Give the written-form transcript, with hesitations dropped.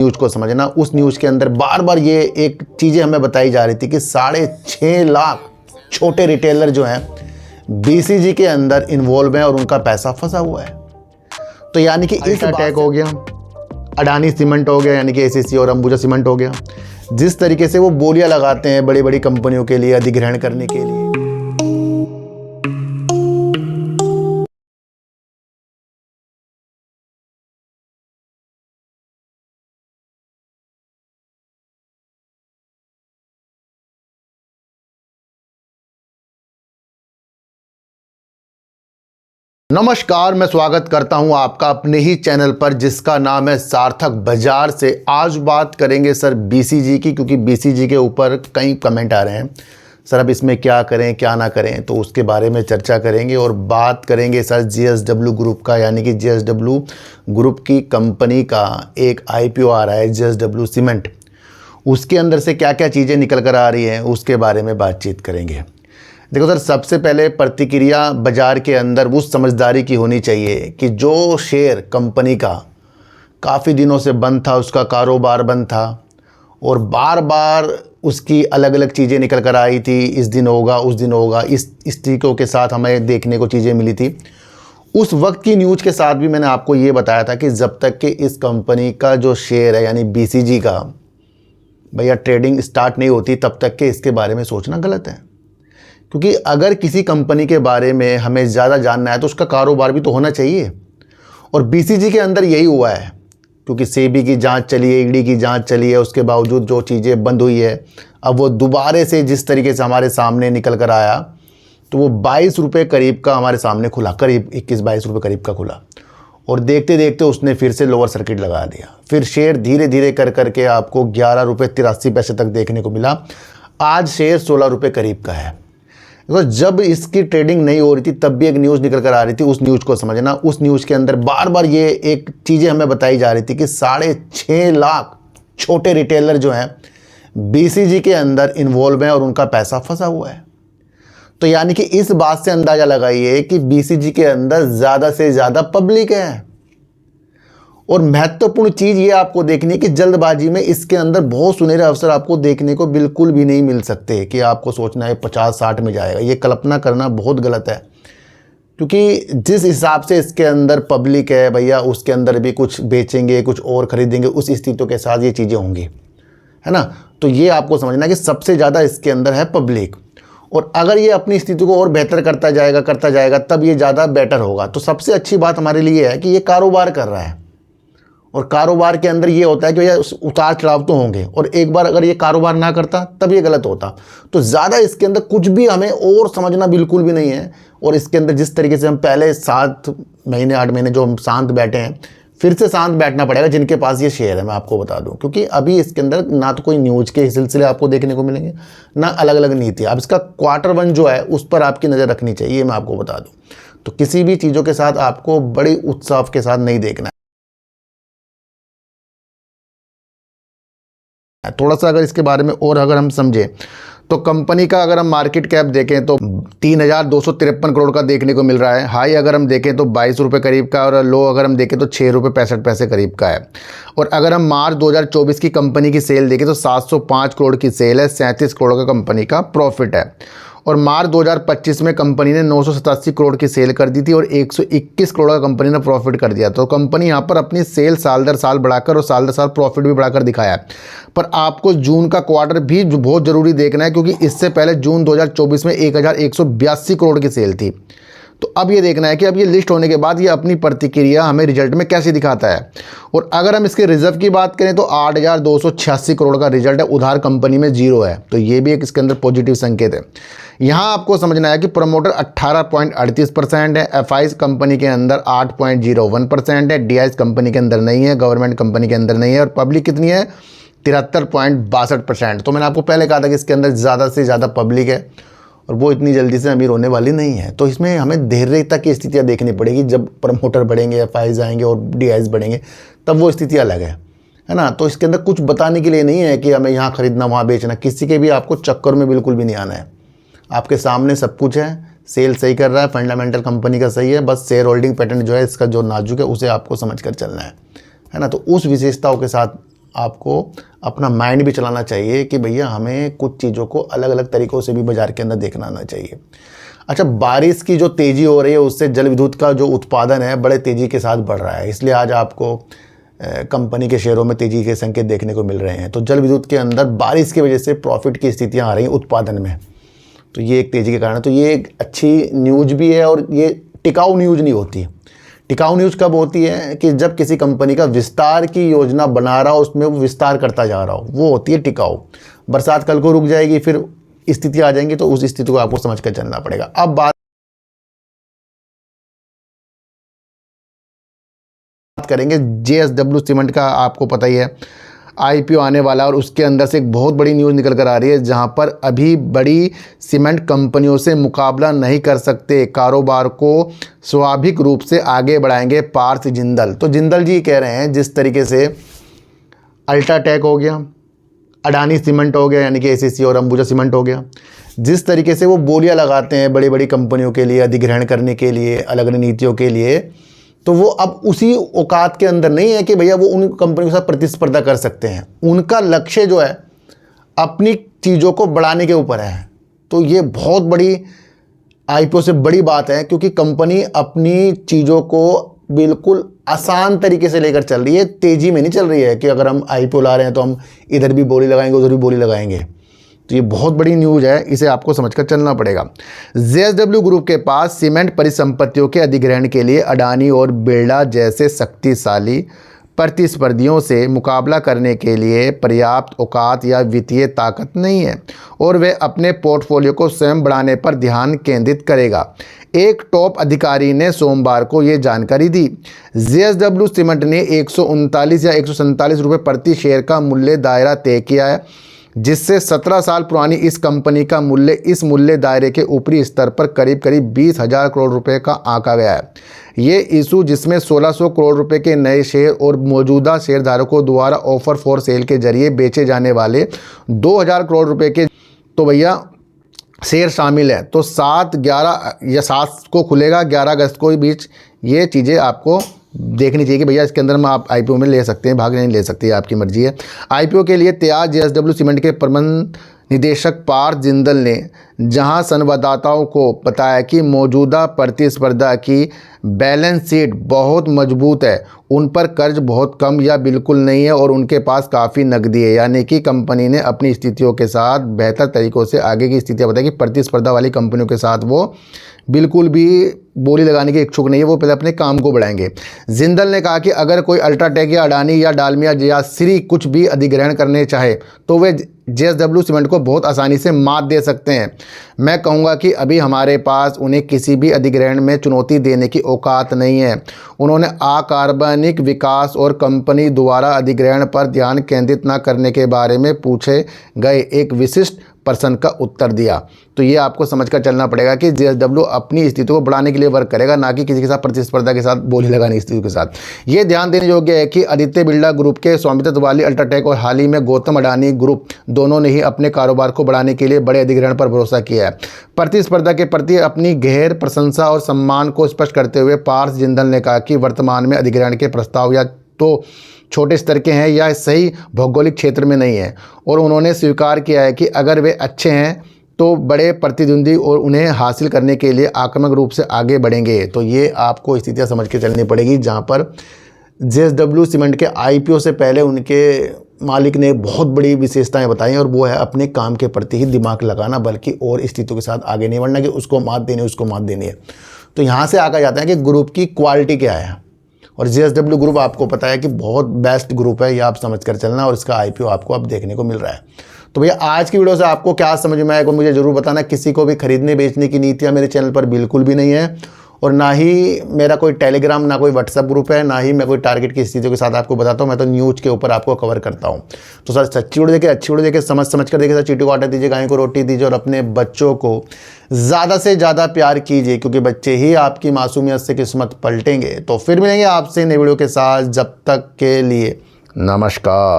News को समझना। उस न्यूज़ के अंदर बार बार ये एक चीज़ें हमें बताई जा रही थी कि 6.5 लाख छोटे रिटेलर जो हैं बीसीजी के अंदर इन्वॉल्व हैं और उनका पैसा फंसा हुआ है। तो यानी कि इस अटैक हो गया, अडानी सीमेंट हो गया, यानी कि एसीसी और अंबुजा सीमेंट हो गया। जिस तरीके से वो बोलियां लगाते हैं बड़ी बड़ी कंपनियों के लिए अधिग्रहण करने के लिए, नमस्कार, मैं स्वागत करता हूं आपका अपने ही चैनल पर जिसका नाम है सार्थक बाजार से। आज बात करेंगे सर बीसीजी की, क्योंकि बीसीजी के ऊपर कई कमेंट आ रहे हैं सर अब इसमें क्या करें क्या ना करें, तो उसके बारे में चर्चा करेंगे। और बात करेंगे सर जेएसडब्ल्यू ग्रुप का, यानी कि जेएसडब्ल्यू ग्रुप की कंपनी का एक आईपीओ आ रहा है जेएसडब्ल्यू सीमेंट, उसके अंदर से क्या क्या चीज़ें निकल कर आ रही हैं उसके बारे में बातचीत करेंगे। देखो सर, सबसे पहले प्रतिक्रिया बाज़ार के अंदर उस समझदारी की होनी चाहिए कि जो शेयर कंपनी का काफ़ी दिनों से बंद था, उसका कारोबार बंद था और बार बार उसकी अलग अलग चीज़ें निकल कर आई थी, इस दिन होगा उस दिन होगा, इस तरीक़ों के साथ हमें देखने को चीज़ें मिली थी। उस वक्त की न्यूज़ के साथ भी मैंने आपको ये बताया था कि जब तक कि इस कंपनी का जो शेयर है यानी बीसीजी का भैया ट्रेडिंग स्टार्ट नहीं होती तब तक के इसके बारे में सोचना गलत है। क्योंकि अगर किसी कंपनी के बारे में हमें ज़्यादा जानना है तो उसका कारोबार भी तो होना चाहिए, और बीसीजी के अंदर यही हुआ है। क्योंकि सेबी की जांच चली है, ईडी की जांच चली है, उसके बावजूद जो चीज़ें बंद हुई है, अब वो दोबारे से जिस तरीके से हमारे सामने निकल कर आया तो वो 22 रुपये करीब का हमारे सामने खुला, करीब 21-22 रुपये करीब का खुला, और देखते देखते उसने फिर से लोअर सर्किट लगा दिया। फिर शेयर धीरे धीरे कर करके आपको 11 रुपये 83 पैसे तक देखने को मिला। आज शेयर 16 रुपये करीब का है। तो जब इसकी ट्रेडिंग नहीं हो रही थी तब भी एक न्यूज़ निकल कर आ रही थी, उस न्यूज़ को समझना। उस न्यूज़ के अंदर बार बार ये एक चीज़ें हमें बताई जा रही थी कि 6.5 लाख छोटे रिटेलर जो हैं बीसीजी के अंदर इन्वॉल्व हैं और उनका पैसा फंसा हुआ है। तो यानी कि इस बात से अंदाज़ा लगाइए कि बीसीजी के अंदर ज़्यादा से ज़्यादा पब्लिक है। और महत्वपूर्ण चीज़ ये आपको देखनी है कि जल्दबाजी में इसके अंदर बहुत सुनहरे अवसर आपको देखने को बिल्कुल भी नहीं मिल सकते कि आपको सोचना है 50-60 में जाएगा। ये कल्पना करना बहुत गलत है, क्योंकि जिस हिसाब से इसके अंदर पब्लिक है भैया, उसके अंदर भी कुछ बेचेंगे कुछ और ख़रीदेंगे, उस स्थितियों के साथ ये चीज़ें होंगी, है ना। तो ये आपको समझना है कि सबसे ज़्यादा इसके अंदर है पब्लिक, और अगर ये अपनी स्थिति को और बेहतर करता जाएगा तब ये ज़्यादा बेटर होगा। तो सबसे अच्छी बात हमारे लिए है कि ये कारोबार कर रहा है, और कारोबार के अंदर ये होता है कि भैया उतार चढ़ाव तो होंगे, और एक बार अगर ये कारोबार ना करता तब ये गलत होता। तो ज़्यादा इसके अंदर कुछ भी हमें और समझना बिल्कुल भी नहीं है। और इसके अंदर जिस तरीके से हम पहले 7 महीने 8 महीने जो हम शांत बैठे हैं, फिर से शांत बैठना पड़ेगा जिनके पास ये शेयर है, मैं आपको बता दूं। क्योंकि अभी इसके अंदर ना तो कोई न्यूज़ के सिलसिले आपको देखने को मिलेंगे, ना अलग अलग नीति। अब इसका Q1 जो है उस पर आपकी नज़र रखनी चाहिए, मैं आपको बता दूँ। तो किसी भी चीज़ों के साथ आपको बड़ी उत्साह के साथ नहीं देखना है। थोड़ा सा अगर इसके बारे में और अगर हम समझें तो कंपनी का अगर हम मार्केट कैप देखें तो 3,253 करोड़ का देखने को मिल रहा है। हाई अगर हम देखें तो 22 रुपये करीब का, और लो अगर हम देखें तो 6 रुपये 65 पैसे करीब का है। और अगर हम मार्च 2024 की कंपनी की सेल देखें तो 705 करोड़ की सेल है, 37 करोड़ का कंपनी का प्रॉफिट है। और मार्च 2025 में कंपनी ने 987 करोड़ की सेल कर दी थी और 121 करोड़ का कंपनी ने प्रॉफिट कर दिया। तो कंपनी यहाँ पर अपनी सेल साल दर साल बढ़ाकर और साल दर साल प्रॉफिट भी बढ़ाकर दिखाया है। पर आपको जून का क्वार्टर भी बहुत ज़रूरी देखना है, क्योंकि इससे पहले जून 2024 में 1182 करोड़ की सेल थी। तो अब ये देखना है कि अब ये लिस्ट होने के बाद ये अपनी प्रतिक्रिया हमें रिजल्ट में कैसे दिखाता है। और अगर हम इसके रिजर्व की बात करें तो 8,286 करोड़ का रिजल्ट है, उधार कंपनी में 0 है। तो ये भी एक इसके अंदर पॉजिटिव संकेत है। यहाँ आपको समझना है कि प्रमोटर 18.38% है, एफआईज कंपनी के अंदर 8.01% है, डीआईज कंपनी के अंदर नहीं है, गवर्नमेंट कंपनी के अंदर नहीं है, और पब्लिक कितनी है 73.62%। तो मैंने आपको पहले कहा था कि इसके अंदर ज़्यादा से ज़्यादा पब्लिक है और वो इतनी जल्दी से अमीर होने वाली नहीं है। तो इसमें हमें धैर्यता की स्थितियाँ देखनी पड़ेगी। जब प्रमोटर बढ़ेंगे, एफआईज आएंगे और डीआईज बढ़ेंगे तब वो स्थिति अलग है ना। तो इसके अंदर कुछ बताने के लिए नहीं है कि हमें यहाँ खरीदना वहाँ बेचना, किसी के भी आपको चक्कर में बिल्कुल भी नहीं आना है। आपके सामने सब कुछ है, सेल सही कर रहा है, फंडामेंटल कंपनी का सही है, बस शेयर होल्डिंग पैटर्न जो है इसका जो नाजुक है उसे आपको समझ कर चलना है ना। तो उस विशेषताओं के साथ आपको अपना माइंड भी चलाना चाहिए कि भैया हमें कुछ चीज़ों को अलग अलग तरीक़ों से भी बाज़ार के अंदर देखना आना चाहिए। अच्छा, बारिश की जो तेज़ी हो रही है उससे जल विद्युत का जो उत्पादन है बड़े तेज़ी के साथ बढ़ रहा है, इसलिए आज आपको कंपनी के शेयरों में तेज़ी के संकेत देखने को मिल रहे हैं। तो जल विद्युत के अंदर बारिश की वजह से प्रॉफिट की स्थितियाँ आ रही हैं उत्पादन में, तो ये एक तेज़ी के कारण है। तो ये एक अच्छी न्यूज़ भी है और ये टिकाऊ न्यूज़ नहीं होती। टिकाऊ न्यूज़ कब होती है कि जब किसी कंपनी का विस्तार की योजना बना रहा हो, उसमें वो विस्तार करता जा रहा हो, वो होती है टिकाऊ। बरसात कल को रुक जाएगी, फिर स्थिति आ जाएंगी, तो उस स्थिति को आपको समझ कर चलना पड़ेगा। अब बात करेंगे JSW सीमेंट का। आपको पता ही है IPO आने वाला, और उसके अंदर से एक बहुत बड़ी न्यूज़ निकल कर आ रही है, जहां पर अभी बड़ी सीमेंट कंपनियों से मुकाबला नहीं कर सकते, कारोबार को स्वाभाविक रूप से आगे बढ़ाएंगे पार्थ जिंदल। तो जिंदल जी कह रहे हैं जिस तरीके से अल्ट्राटेक हो गया, अडानी सीमेंट हो गया यानी कि ACC और अंबुजा सीमेंट हो गया, जिस तरीके से वो बोलियां लगाते हैं बड़ी बड़ी कंपनियों के लिए अधिग्रहण करने के लिए, अलग अलग नीतियों के लिए, तो वो अब उसी औकात के अंदर नहीं है कि भैया वो उन कंपनियों के साथ प्रतिस्पर्धा कर सकते हैं। उनका लक्ष्य जो है अपनी चीज़ों को बढ़ाने के ऊपर है। तो ये बहुत बड़ी IPO से बड़ी बात है, क्योंकि कंपनी अपनी चीज़ों को बिल्कुल आसान तरीके से लेकर चल रही है, तेज़ी में नहीं चल रही है कि अगर हम IPO ला रहे हैं तो हम इधर भी बोली लगाएंगे उधर भी बोली लगाएंगे। तो ये बहुत बड़ी न्यूज़ है, इसे आपको समझकर चलना पड़ेगा। JSW ग्रुप के पास सीमेंट परिसंपत्तियों के अधिग्रहण के लिए अडानी और बिरला जैसे शक्तिशाली प्रतिस्पर्धियों से मुकाबला करने के लिए पर्याप्त औकात या वित्तीय ताकत नहीं है, और वे अपने पोर्टफोलियो को स्वयं बढ़ाने पर ध्यान केंद्रित करेगा। एक टॉप अधिकारी ने सोमवार को ये जानकारी दी। JSW सीमेंट ने 139 या 147 रुपये प्रति शेयर का मूल्य दायरा तय किया है, जिससे 17 साल पुरानी इस कंपनी का मूल्य इस मूल्य दायरे के ऊपरी स्तर पर करीब 20,000 करोड़ रुपए का आंका गया है। ये इशू, जिसमें 1600 करोड़ रुपए के नए शेयर और मौजूदा शेयरधारकों द्वारा ऑफर फॉर सेल के जरिए बेचे जाने वाले 2000 करोड़ रुपए के तो भैया शेयर शामिल है। तो 7 को खुलेगा, 11 अगस्त को बीच ये चीज़ें आपको देखनी चाहिए कि भैया इसके अंदर में आप IPO में ले सकते हैं, भाग नहीं ले सकते, आपकी मर्जी है। IPO के लिए तैयार JSW सीमेंट के प्रबंध निदेशक पार्थ जिंदल ने जहां संवाददाताओं को बताया कि मौजूदा प्रतिस्पर्धा की बैलेंस शीट बहुत मजबूत है, उन पर कर्ज बहुत कम या बिल्कुल नहीं है और उनके पास काफ़ी नकदी है, यानी कि कंपनी ने अपनी स्थितियों के साथ बेहतर तरीक़ों से आगे की स्थितियाँ बताई कि प्रतिस्पर्धा वाली कंपनियों के साथ वो बिल्कुल भी बोली लगाने के इच्छुक नहीं है, वो पहले अपने काम को बढ़ाएंगे। जिंदल ने कहा कि अगर कोई अल्ट्राटेक या अडानी या डालमिया या श्री कुछ भी अधिग्रहण करने चाहे तो वे JSW सीमेंट को बहुत आसानी से मात दे सकते हैं। मैं कहूँगा कि अभी हमारे पास उन्हें किसी भी अधिग्रहण में चुनौती देने की औकात नहीं है। उन्होंने अकार्बनिक विकास और कंपनी द्वारा अधिग्रहण पर ध्यान केंद्रित न करने के बारे में पूछे गए एक विशिष्ट पर्सन का उत्तर दिया। तो ये आपको समझकर चलना पड़ेगा कि JSW अपनी स्थिति को बढ़ाने के लिए वर्क करेगा, ना कि किसी के साथ प्रतिस्पर्धा के साथ बोली लगाने की स्थिति के साथ। ये ध्यान देने योग्य है कि आदित्य बिरला ग्रुप के स्वामित्व वाली अल्ट्राटेक और हाल ही में गौतम अडानी ग्रुप दोनों ने ही अपने कारोबार को बढ़ाने के लिए बड़े अधिग्रहण पर भरोसा किया है। प्रतिस्पर्धा के प्रति अपनी गहर प्रशंसा और सम्मान को स्पष्ट करते हुए पार्थ जिंदल ने कहा कि वर्तमान में अधिग्रहण के प्रस्ताव या तो छोटे स्तर के हैं या सही भौगोलिक क्षेत्र में नहीं है, और उन्होंने स्वीकार किया है कि अगर वे अच्छे हैं तो बड़े प्रतिद्वंदी और उन्हें हासिल करने के लिए आक्रामक रूप से आगे बढ़ेंगे। तो ये आपको स्थितियाँ समझ के चलनी पड़ेगी, जहाँ पर JSW सीमेंट के IPO से पहले उनके मालिक ने बहुत बड़ी विशेषताएं बताई, और वो है अपने काम के प्रति ही दिमाग लगाना, बल्कि और स्थितियों के साथ आगे नहीं बढ़ना कि उसको मात देनी है। तो यहाँ से आगे जाते हैं कि ग्रुप की क्वालिटी क्या है, और JSW ग्रुप आपको पता है कि बहुत बेस्ट ग्रुप है, ये आप समझ कर चलना, और इसका IPO आपको अब देखने को मिल रहा है। तो भैया आज की वीडियो से आपको क्या समझ में आएगा मुझे ज़रूर बताना। किसी को भी खरीदने बेचने की नीतियाँ मेरे चैनल पर बिल्कुल भी नहीं है, और ना ही मेरा कोई टेलीग्राम, ना कोई व्हाट्सएप ग्रुप है, ना ही मैं कोई टारगेट की स्थितियों के साथ आपको बताता हूँ। मैं तो न्यूज़ के ऊपर आपको कवर करता हूँ। तो सर सच्ची वीडियो देखिए, अच्छी वीडियो देखिए, समझ कर देखिए, सर चीटी को आटा दीजिए, गाय को रोटी दीजिए, और अपने बच्चों को ज़्यादा से ज़्यादा प्यार कीजिए, क्योंकि बच्चे ही आपकी मासूमियत से किस्मत पलटेंगे। तो फिर मिलेंगे आपसे नई वीडियो के साथ, जब तक के लिए नमस्कार।